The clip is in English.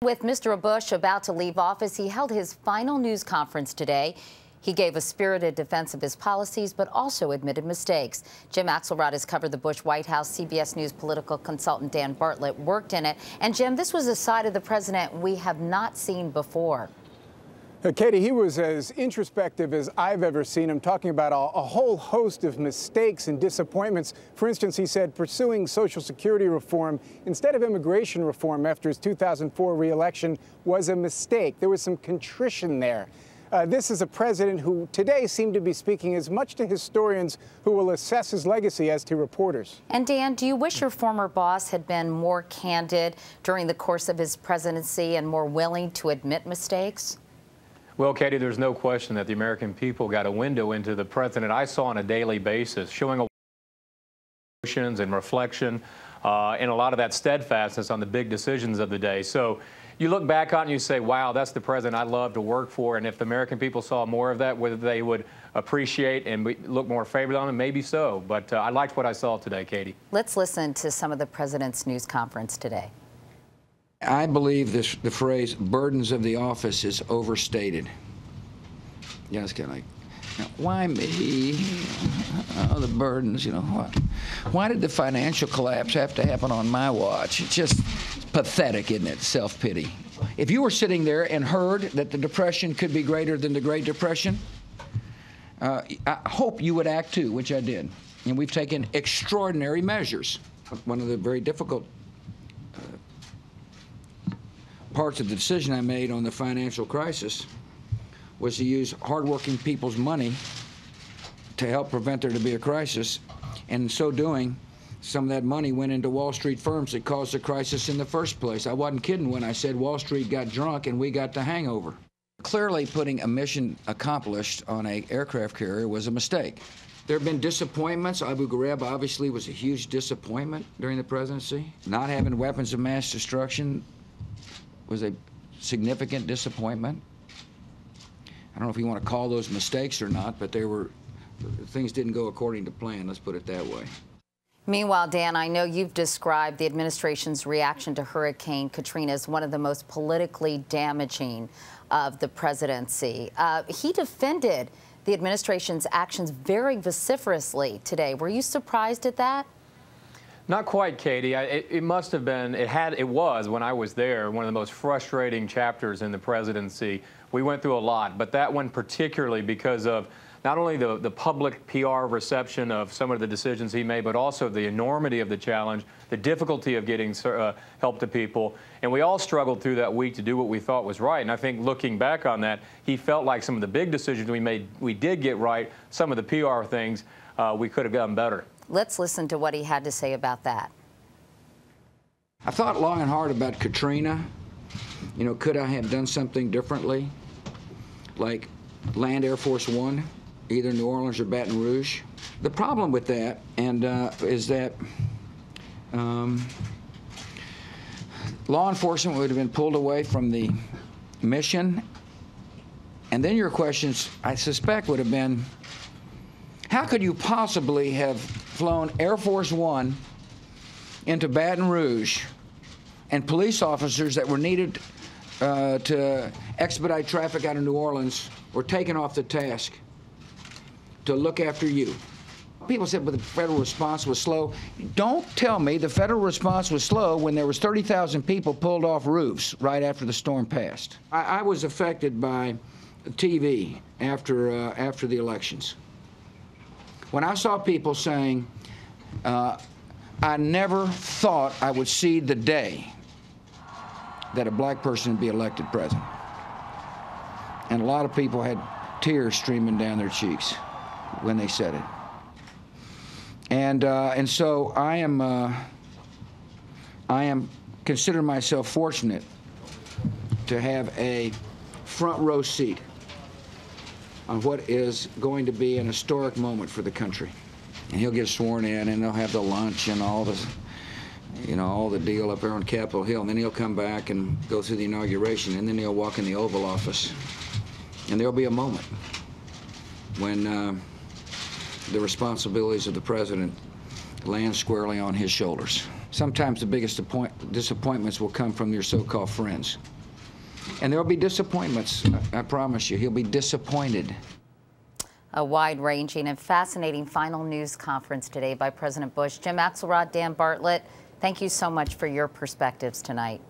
With Mr. Bush about to leave office, he held his final news conference today. He gave a spirited defense of his policies, but also admitted mistakes. Jim Axelrod has covered the Bush White House. CBS News political consultant Dan Bartlett worked in it. And Jim, this was a side of the president we have not seen before. Katie, he was as introspective as I've ever seen him, talking about a whole host of mistakes and disappointments. For instance, he said pursuing Social Security reform instead of immigration reform after his 2004 re-election was a mistake. There was some contrition there. This is a president who today seemed to be speaking as much to historians who will assess his legacy as to reporters. And Dan, do you wish your former boss had been more candid during the course of his presidency and more willing to admit mistakes? Well, Katie, there's no question that the American people got a window into the president I saw on a daily basis, showing emotions and reflection and a lot of that steadfastness on the big decisions of the day. So you look back on it and you say, wow, that's the president I'd love to work for. And if the American people saw more of that, whether they would appreciate and look more favorably on him, maybe so. But I liked what I saw today, Katie. Let's listen to some of the president's news conference today. I believe the phrase burdens of the office is overstated. Yeah, it's kind of like, why me? Oh, the burdens, you know, why did the financial collapse have to happen on my watch? It's just pathetic, isn't it? Self-pity. If you were sitting there and heard that the Depression could be greater than the Great Depression, I hope you would act too, which I did. And we've taken extraordinary measures. One of the very difficult parts of the decision I made on the financial crisis was to use hardworking people's money to help prevent there to be a crisis. And in so doing, some of that money went into Wall Street firms that caused the crisis in the first place. I wasn't kidding when I said Wall Street got drunk and we got the hangover. Clearly, putting a mission accomplished on an aircraft carrier was a mistake. There have been disappointments. Abu Ghraib obviously was a huge disappointment during the presidency. Not having weapons of mass destruction was a significant disappointment. I don't know if you want to call those mistakes or not, but things didn't go according to plan, let's put it that way. Meanwhile, Dan, I know you've described the administration's reaction to Hurricane Katrina as one of the most politically damaging of the presidency. He defended the administration's actions very vociferously today. Were you surprised at that? Not quite, Katie. It must have been, it was, when I was there, one of the most frustrating chapters in the presidency. We went through a lot, but that one particularly because of not only the public PR reception of some of the decisions he made, but also the enormity of the challenge, the difficulty of getting help to people. And we all struggled through that week to do what we thought was right. And I think looking back on that, he felt like some of the big decisions we made, we did get right. Some of the PR things, we could have done better. Let's listen to what he had to say about that. I thought long and hard about Katrina. You know, could I have done something differently? Like land Air Force One, either New Orleans or Baton Rouge. The problem with that is that law enforcement would have been pulled away from the mission. And then your questions, I suspect, would have been, how could you possibly have flown Air Force One into Baton Rouge and police officers that were needed to expedite traffic out of New Orleans were taken off the task to look after you? People said, but the federal response was slow. Don't tell me the federal response was slow when there was 30,000 people pulled off roofs right after the storm passed. I was affected by TV after the elections. When I saw people saying, I never thought I would see the day that a black person would be elected president. And a lot of people had tears streaming down their cheeks when they said it. And so I am considering myself fortunate to have a front row seat on what is going to be an historic moment for the country. And he'll get sworn in, and they'll have the lunch and all the, you know, all the deal up there on Capitol Hill. And then he'll come back and go through the inauguration, and then he'll walk in the Oval Office. And there'll be a moment when the responsibilities of the president land squarely on his shoulders. Sometimes the biggest disappointments will come from your so-called friends. And there will be disappointments, I promise you. He'll be disappointed. A wide-ranging and fascinating final news conference today by President Bush. Jim Axelrod, Dan Bartlett, thank you so much for your perspectives tonight.